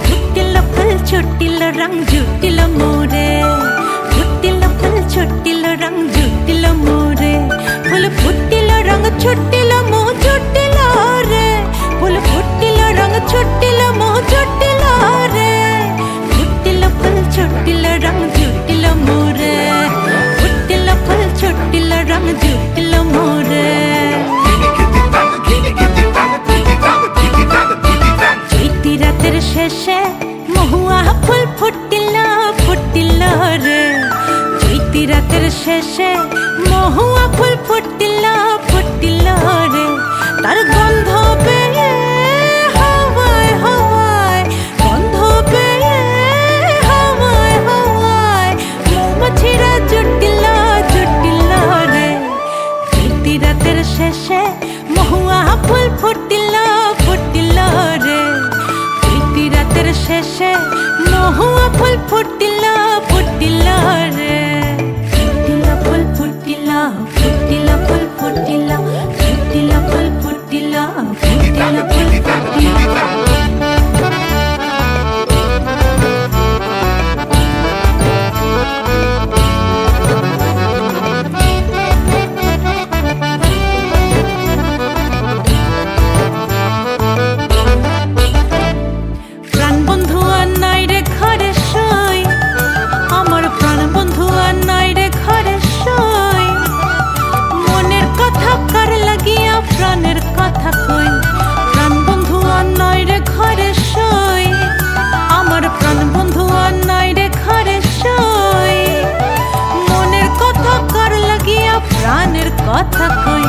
ಹುಟ್ಟಿಲ್ಲ ಫುಲ್ ಚುಟ್ಟಿಲ್ಲ ರಂಗ್ ಜುಟ್ಟಿಲ್ಲ ಮೋರೆ ಹುಟ್ಟಿಲ್ಲ ಫುಲ್ ಚುಟ್ಟಿಲ್ಲ ರಂಗ್ ಜುಟ್ಟಿಲ್ಲ ಮೋರೆ ಫುಲ್ ಫುಟ್ಟಿಲ್ಲ ರಂಗ್ ಚುಟ್ಟಿಲ್ಲ ಮೋ ಜುಟ್ಟಿಲ್ಲ ರೆ ಫುಲ್ ಫುಟ್ಟಿಲ್ಲ ರಂಗ್ ಚುಟ್ಟಿಲ್ಲ ಮೋ ಜುಟ್ಟಿಲ್ಲ ರೆ ಹುಟ್ಟಿಲ್ಲ ಫುಲ್ ಚುಟ್ಟಿಲ್ಲ ರಂಗ್ ಜುಟ್ಟಿಲ್ಲ ಮೋರೆ ಹುಟ್ಟಿಲ್ಲ ಫುಲ್ ಚುಟ್ಟಿಲ್ಲ ರಂಗ್ ಜುಟ್ಟಿಲ್ಲ ಮೋರೆ রাতের শেষে মহুয়া ফুল ফুটিল ফুটিল রে চৈতি রাতের শেষে মহুয়া ফুল ফুটিল ফুটিল রে তার গন্ধ পেয়ে হাওয়ায় হাওয়ায় গন্ধ পেয়ে হাওয়ায় হাওয়ায় মৌমাছিরা জুটিল জুটিল রে চৈতি রাতের শেষে মহুয়া ফুল ফুটিল ফুটিল রে রাতের শেষে মহুয়া ফুল ফুটিল ফুটিল রে ফুটিল ফুল ফুটিল ফুটিল ফুল ফুটিল ফুটিল ফুল ফুটিল ফুটিল ফুল ফুটিল প্রাণের কথা কই প্রাণ বন্ধু আর নয় রে ঘরে সই আমার প্রাণ বন্ধু আর নয় রে ঘরে সই মনের কথা কার লাগিয়া প্রাণের কথা কই